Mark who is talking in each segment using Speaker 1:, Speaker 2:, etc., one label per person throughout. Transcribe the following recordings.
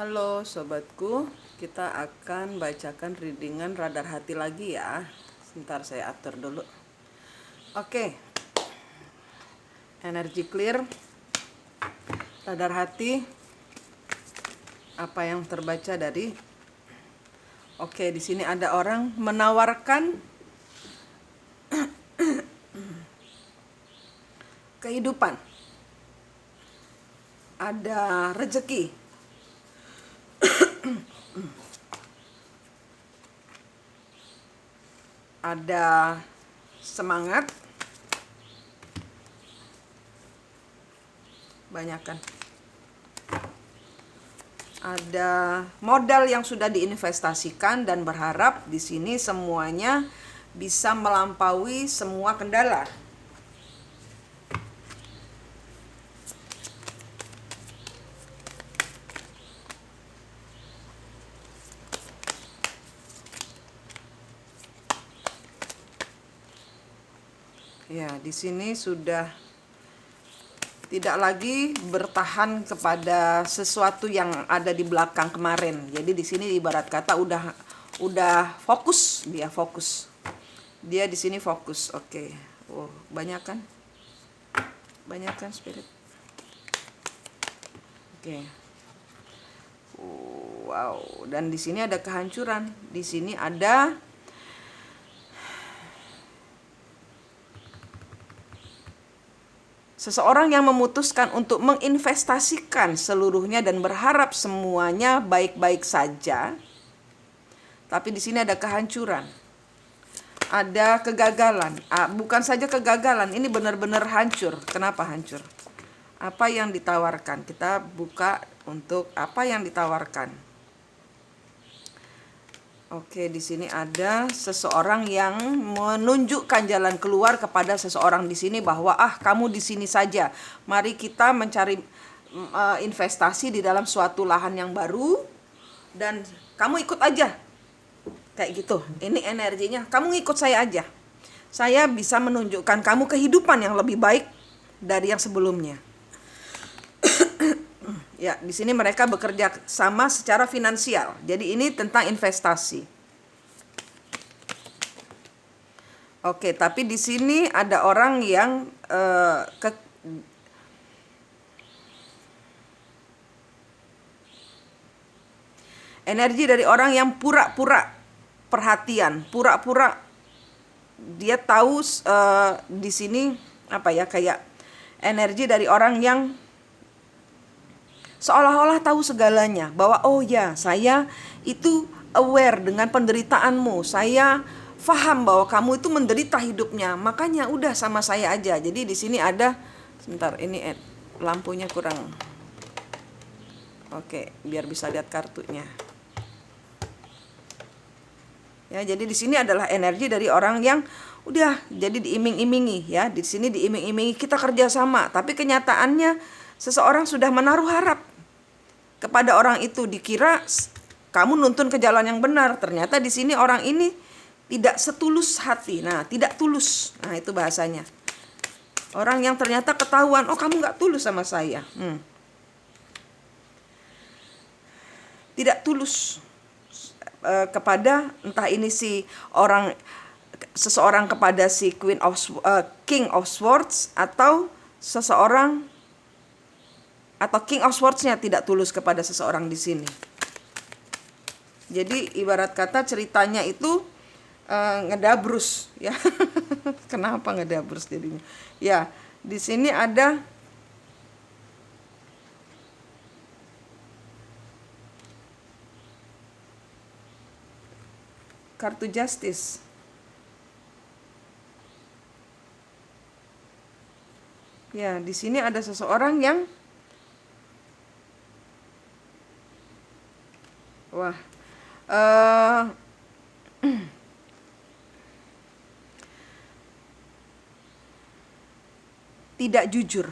Speaker 1: Halo sobatku, kita akan bacakan readingan radar hati lagi ya. Sebentar saya atur dulu. Oke, energi clear, radar hati. Apa yang terbaca dari? Oke, di sini ada orang menawarkan kehidupan. Ada rezeki. Ada semangat. Banyakan. Ada modal yang sudah diinvestasikan dan berharap di sini semuanya bisa melampaui semua kendala. Ya, di sini sudah tidak lagi bertahan kepada sesuatu yang ada di belakang kemarin. Jadi di sini ibarat kata udah fokus, dia fokus. Dia di sini fokus. Oke. Oh, banyak kan? Banyak kan spirit. Oke. Wow, dan di sini ada kehancuran. Di sini ada seseorang yang memutuskan untuk menginvestasikan seluruhnya dan berharap semuanya baik-baik saja. Tapi di sini ada kehancuran. Ada kegagalan. Bukan saja kegagalan, ini benar-benar hancur. Kenapa hancur? Apa yang ditawarkan? Kita buka untuk apa yang ditawarkan. Oke, di sini ada seseorang yang menunjukkan jalan keluar kepada seseorang di sini bahwa kamu di sini saja. Mari kita mencari investasi di dalam suatu lahan yang baru dan kamu ikut aja. Kayak gitu. Ini energinya. Kamu ngikut saya aja. Saya bisa menunjukkan kamu kehidupan yang lebih baik dari yang sebelumnya. Ya, di sini mereka bekerja sama secara finansial. Jadi ini tentang investasi. Oke, tapi di sini ada orang yang energi dari orang yang pura-pura perhatian, pura-pura dia tahu di sini kayak energi dari orang yang seolah-olah tahu segalanya, bahwa oh ya, saya itu aware dengan penderitaanmu, saya paham bahwa kamu itu menderita hidupnya, makanya udah sama saya aja. Jadi di sini ada, sebentar, ini lampunya kurang. Oke, biar bisa lihat kartunya. Ya, jadi di sini adalah energi dari orang yang udah jadi diiming-imingi ya. Di sini diiming-imingi kita kerjasama, tapi kenyataannya seseorang sudah menaruh harap kepada orang itu, dikira kamu nuntun ke jalan yang benar. Ternyata di sini orang ini tidak setulus hati. Nah, tidak tulus. Nah, itu bahasanya. Orang yang ternyata ketahuan, oh kamu gak tulus sama saya. Tidak tulus kepada entah ini seseorang kepada si King of Swords atau seseorang atau King of Swords-nya tidak tulus kepada seseorang di sini. Jadi ibarat kata ceritanya itu ngedabrus ya. Kenapa ngedabrus jadinya? Ya, di sini ada kartu Justice. Ya, di sini ada seseorang yang tidak jujur,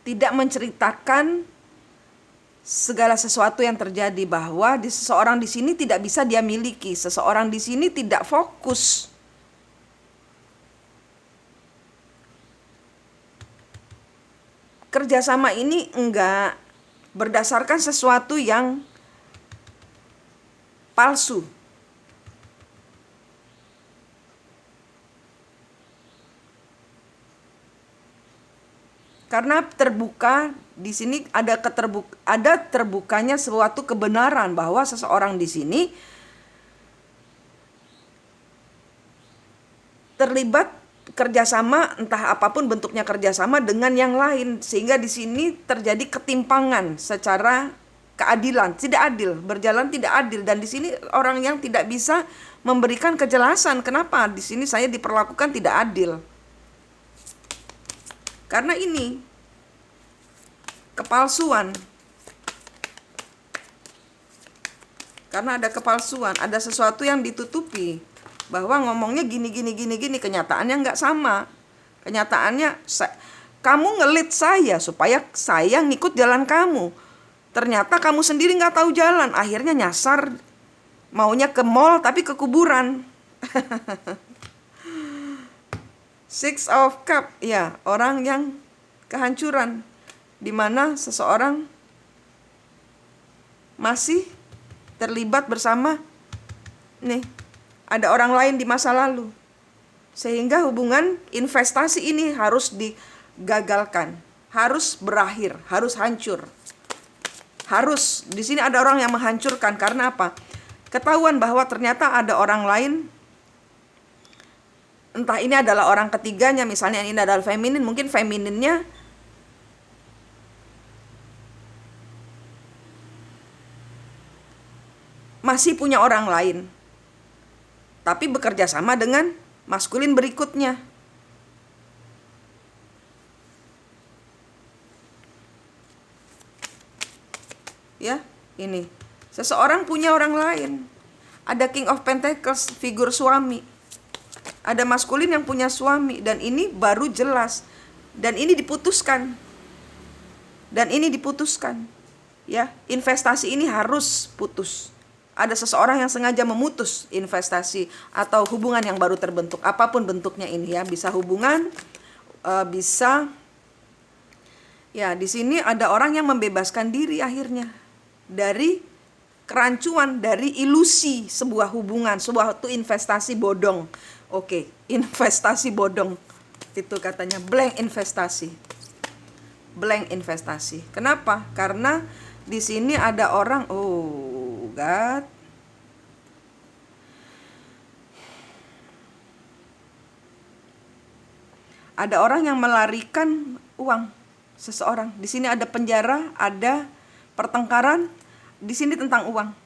Speaker 1: tidak menceritakan segala sesuatu yang terjadi, bahwa di seseorang di sini tidak bisa dia miliki, seseorang di sini tidak fokus. Kerjasama ini enggak berdasarkan sesuatu yang palsu. Karena terbuka di sini ada terbukanya suatu kebenaran bahwa seseorang di sini terlibat kerjasama, entah apapun bentuknya kerjasama dengan yang lain, sehingga di sini terjadi ketimpangan secara keadilan, tidak adil, berjalan tidak adil, dan di sini orang yang tidak bisa memberikan kejelasan kenapa di sini saya diperlakukan tidak adil. Karena ini kepalsuan. Karena ada kepalsuan, ada sesuatu yang ditutupi. Bahwa ngomongnya gini, kenyataannya nggak sama. Kenyataannya kamu ngelit saya supaya saya ngikut jalan kamu. Ternyata kamu sendiri nggak tahu jalan, akhirnya nyasar, maunya ke mall tapi ke kuburan. Six of Cup, ya, orang yang kehancuran, di mana seseorang masih terlibat bersama nih, ada orang lain di masa lalu, sehingga hubungan investasi ini harus digagalkan, harus berakhir, harus hancur. Harus, di sini ada orang yang menghancurkan. Karena apa? Ketahuan bahwa ternyata ada orang lain, entah ini adalah orang ketiganya, misalnya ini adalah feminin, mungkin femininnya masih punya orang lain, tapi bekerja sama dengan maskulin berikutnya. Ya, ini seseorang punya orang lain. Ada King of Pentacles, figur suami. Ada maskulin yang punya suami, dan ini baru jelas, dan ini diputuskan, ya, investasi ini harus putus. Ada seseorang yang sengaja memutus investasi atau hubungan yang baru terbentuk, apapun bentuknya ini, ya, bisa hubungan, bisa, ya, di sini ada orang yang membebaskan diri akhirnya dari kerancuan, dari ilusi sebuah hubungan, sebuah investasi bodong. Oke, investasi bodong. Itu katanya blank investasi. Blank investasi. Kenapa? Karena di sini ada orang, oh God. Ada orang yang melarikan uang seseorang. Di sini ada penjara, ada pertengkaran, di sini tentang uang.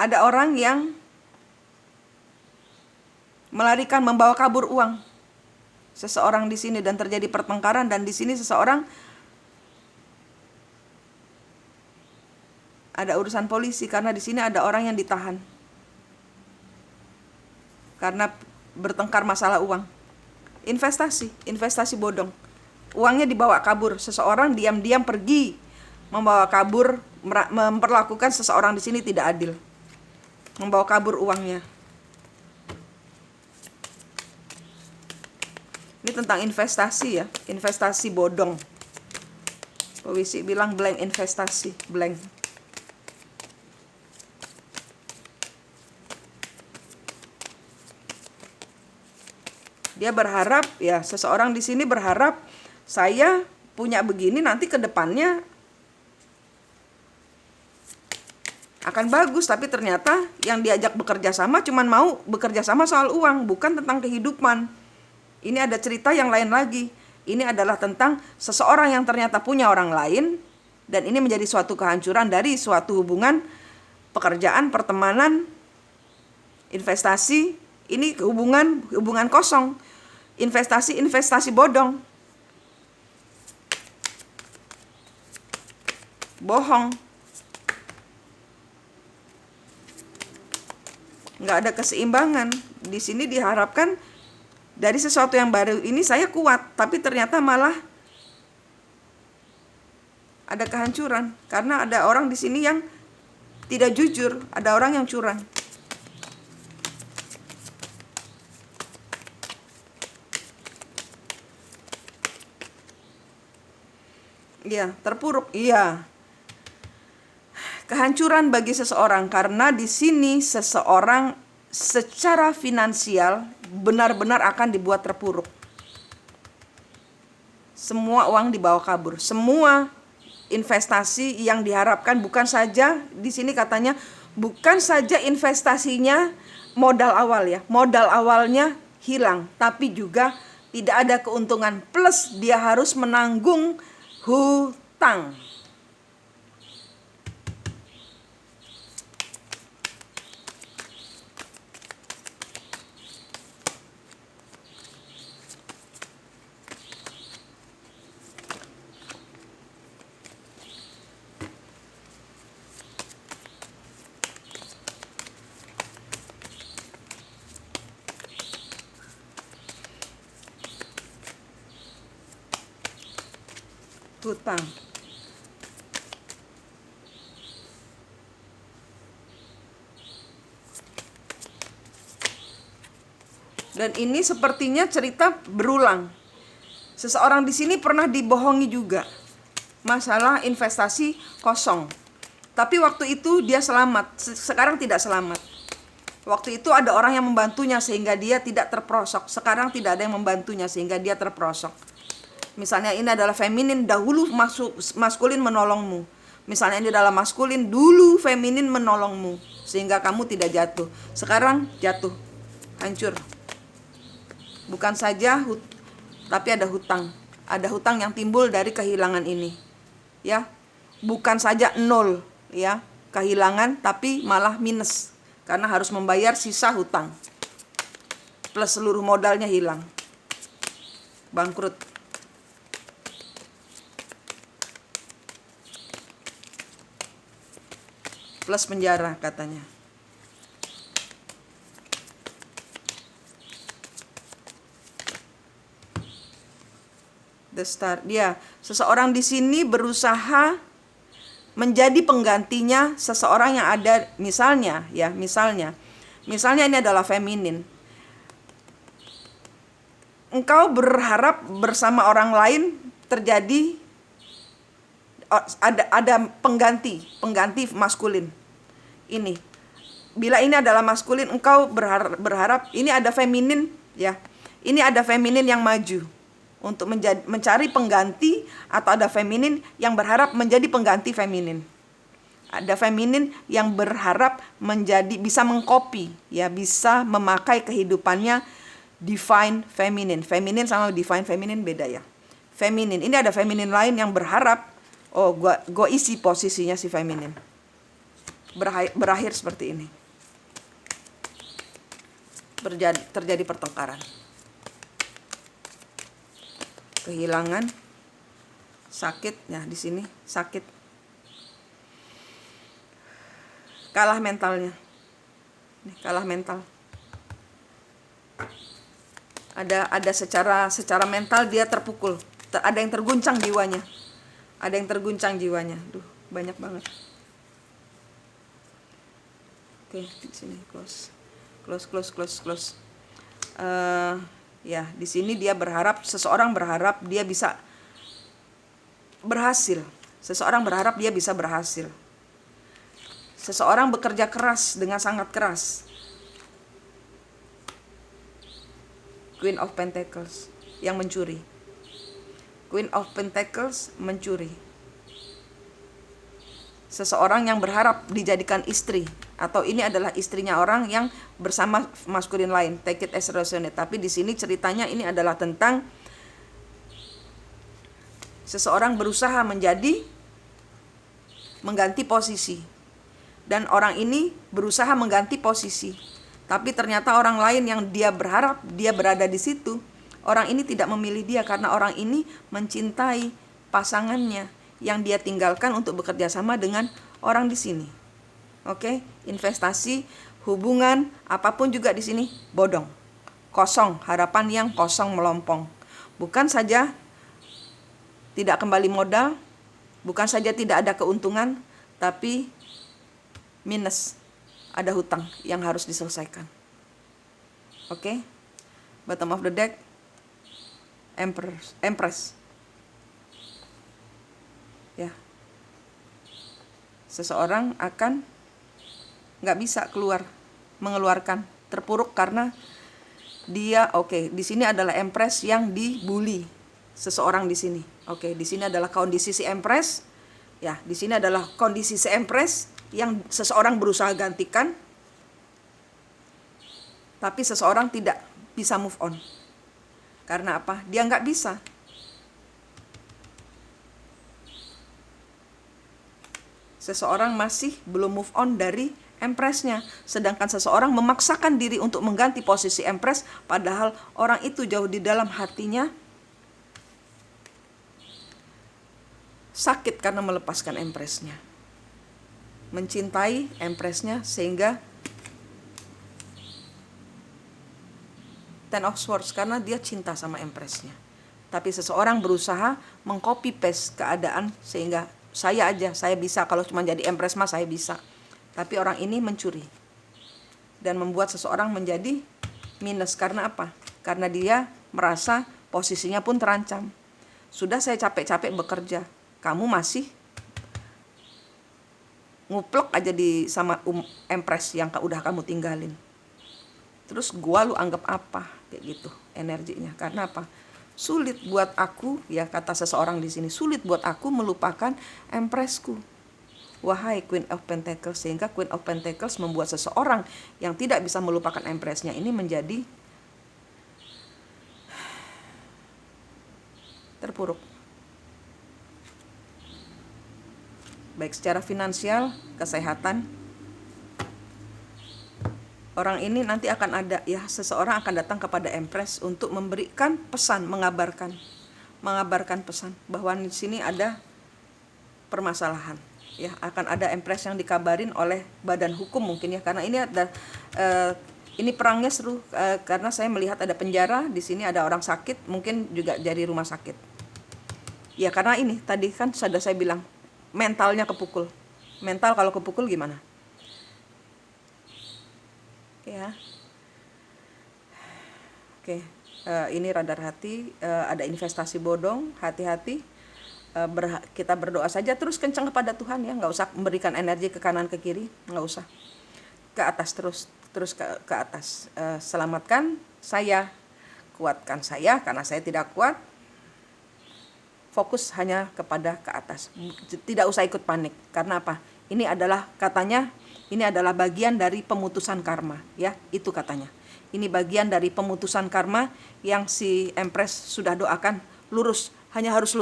Speaker 1: Ada orang yang melarikan, membawa kabur uang seseorang di sini, dan terjadi pertengkaran, dan di sini seseorang ada urusan polisi karena di sini ada orang yang ditahan karena bertengkar masalah uang. Investasi bodong. Uangnya dibawa kabur, seseorang diam-diam pergi membawa kabur, memperlakukan seseorang di sini tidak adil. Membawa kabur uangnya. Ini tentang investasi, ya, investasi bodong. Pewisi bilang blank investasi, blank. Dia berharap, ya, seseorang di sini berharap saya punya begini, nanti ke depannya akan bagus, tapi ternyata yang diajak bekerja sama cuman mau bekerja sama soal uang, bukan tentang kehidupan. Ini ada cerita yang lain lagi. Ini adalah tentang seseorang yang ternyata punya orang lain, dan ini menjadi suatu kehancuran dari suatu hubungan pekerjaan, pertemanan, investasi. Ini hubungan kosong. Investasi bodong. Bohong. Nggak ada keseimbangan. Di sini diharapkan dari sesuatu yang baru ini saya kuat, tapi ternyata malah ada kehancuran karena ada orang di sini yang tidak jujur, ada orang yang curang. Iya, terpuruk. Iya. Kehancuran bagi seseorang karena di sini seseorang secara finansial benar-benar akan dibuat terpuruk. Semua uang dibawa kabur. Semua investasi yang diharapkan bukan saja di sini katanya bukan saja investasinya modal awal ya. Modal awalnya hilang, tapi juga tidak ada keuntungan plus dia harus menanggung hutang. Hutang. Dan ini sepertinya cerita berulang. Seseorang di sini pernah dibohongi juga. Masalah investasi kosong. Tapi waktu itu dia selamat, sekarang tidak selamat. Waktu itu ada orang yang membantunya sehingga dia tidak terperosok. Sekarang tidak ada yang membantunya sehingga dia terperosok. Misalnya ini adalah feminin, dahulu maskulin menolongmu. Misalnya ini adalah maskulin, dulu feminin menolongmu sehingga kamu tidak jatuh. Sekarang jatuh, hancur. Bukan saja tapi ada hutang. Ada hutang yang timbul dari kehilangan ini. Ya. Bukan saja nol, ya, kehilangan tapi malah minus karena harus membayar sisa hutang. Plus seluruh modalnya hilang. Bangkrut. Plus penjara katanya. The Star. Dia seseorang di sini berusaha menjadi penggantinya seseorang yang ada, misalnya ini adalah feminin. Engkau berharap bersama orang lain terjadi ada pengganti maskulin. Ini. Bila ini adalah maskulin, engkau berharap ini ada feminin, ya. Ini ada feminin yang maju untuk mencari pengganti, atau ada feminin yang berharap menjadi pengganti feminin. Ada feminin yang berharap bisa mengcopy, ya, bisa memakai kehidupannya divine feminin. Feminin sama divine feminin beda ya. Feminin, ini ada feminin lain yang berharap, oh gua isi posisinya si feminin. Berakhir seperti ini. Terjadi pertengkaran. Kehilangan, sakit, ya di sini sakit, kalah mentalnya, kalah mental. Ada secara mental dia terpukul, ada yang terguncang jiwanya, Duh, banyak banget. Oke, di sini close. Ya, di sini seseorang berharap dia bisa berhasil. Seseorang bekerja keras dengan sangat keras. Queen of Pentacles yang mencuri. Seseorang yang berharap dijadikan istri, atau ini adalah istrinya orang yang bersama maskulin lain. Take it as resonate. Tapi di sini ceritanya ini adalah tentang seseorang berusaha mengganti posisi, dan orang ini berusaha mengganti posisi. Tapi ternyata orang lain yang dia berharap dia berada di situ, orang ini tidak memilih dia karena orang ini mencintai pasangannya yang dia tinggalkan untuk bekerja sama dengan orang di sini. Oke, investasi, hubungan, apapun juga di sini bodong. Kosong, harapan yang kosong melompong. Bukan saja tidak kembali modal, bukan saja tidak ada keuntungan, tapi minus. Ada hutang yang harus diselesaikan. Oke. Bottom of the deck, Empress. ya. Seseorang akan nggak bisa mengeluarkan, terpuruk karena dia di sini adalah Empress yang dibully seseorang di sini. Di sini adalah kondisi si Empress. Ya, di sini adalah kondisi si Empress yang seseorang berusaha gantikan, tapi seseorang tidak bisa move on. Karena apa? Dia nggak bisa. Seseorang masih belum move on dari Empressnya, sedangkan seseorang memaksakan diri untuk mengganti posisi Empress, padahal orang itu jauh di dalam hatinya sakit karena melepaskan Empressnya, mencintai Empressnya sehingga Ten of Swords karena dia cinta sama Empressnya. Tapi seseorang berusaha mengcopy paste keadaan sehingga saya bisa, kalau cuma jadi Empress mah saya bisa. Tapi orang ini mencuri dan membuat seseorang menjadi minus. Karena apa? Karena dia merasa posisinya pun terancam. Sudah saya capek-capek bekerja, kamu masih nguplek aja sama Empress yang udah kamu tinggalin. Terus gua lu anggap apa? Kayak gitu energinya. Karena apa? Sulit buat aku, ya kata seseorang di sini, sulit buat aku melupakan Empressku. Wahai Queen of Pentacles, sehingga Queen of Pentacles membuat seseorang yang tidak bisa melupakan Empressnya ini menjadi terpuruk. Baik secara finansial, kesehatan. Orang ini nanti akan ada, ya, seseorang akan datang kepada Empress untuk memberikan pesan, mengabarkan pesan bahwa di sini ada permasalahan. Ya, akan ada Empress yang dikabarin oleh badan hukum mungkin, ya, karena ini ada ini perangnya seru, karena saya melihat ada penjara di sini, ada orang sakit, mungkin juga dari rumah sakit. Ya, karena ini tadi kan sudah saya bilang mentalnya kepukul. Mental kalau kepukul gimana? Ya. Ini radar hati, ada investasi bodong, hati-hati. Kita berdoa saja, terus kencang kepada Tuhan, ya, nggak usah memberikan energi ke kanan ke kiri, nggak usah, ke atas terus ke atas. Selamatkan saya, kuatkan saya karena saya tidak kuat. Fokus hanya kepada ke atas, tidak usah ikut panik. Karena apa? Ini adalah katanya, ini adalah bagian dari pemutusan karma, ya, itu katanya. Ini bagian dari pemutusan karma yang si Empress sudah doakan, lurus, hanya harus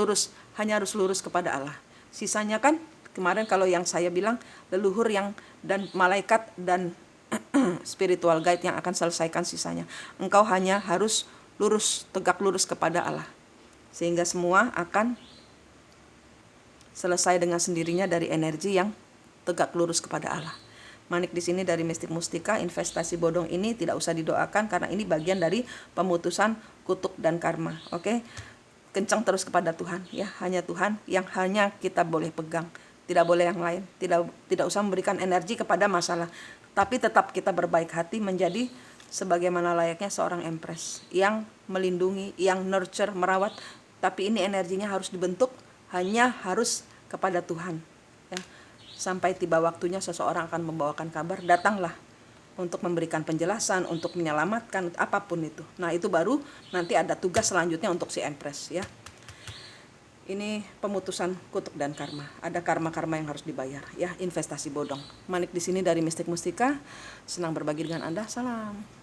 Speaker 1: lurus kepada Allah. Sisanya kan kemarin kalau yang saya bilang leluhur yang dan malaikat dan spiritual guide yang akan selesaikan sisanya. Engkau hanya harus tegak lurus kepada Allah. Sehingga semua akan selesai dengan sendirinya dari energi yang tegak lurus kepada Allah. Manik di sini dari Mistik Mustika, investasi bodong ini tidak usah didoakan karena ini bagian dari pemutusan kutuk dan karma. Kencang terus kepada Tuhan, ya, hanya Tuhan yang hanya kita boleh pegang, tidak boleh yang lain. Tidak usah memberikan energi kepada masalah, tapi tetap kita berbaik hati menjadi sebagaimana layaknya seorang Empress yang melindungi, yang nurture, merawat. Tapi ini energinya harus dibentuk, hanya harus kepada Tuhan, ya. Sampai tiba waktunya seseorang akan membawakan kabar, datanglah untuk memberikan penjelasan, untuk menyelamatkan, apapun itu. Nah, itu baru nanti ada tugas selanjutnya untuk si Empress, ya. Ini pemutusan kutuk dan karma. Ada karma-karma yang harus dibayar, ya, investasi bodong. Manik di sini dari Mistik Mustika, senang berbagi dengan Anda. Salam.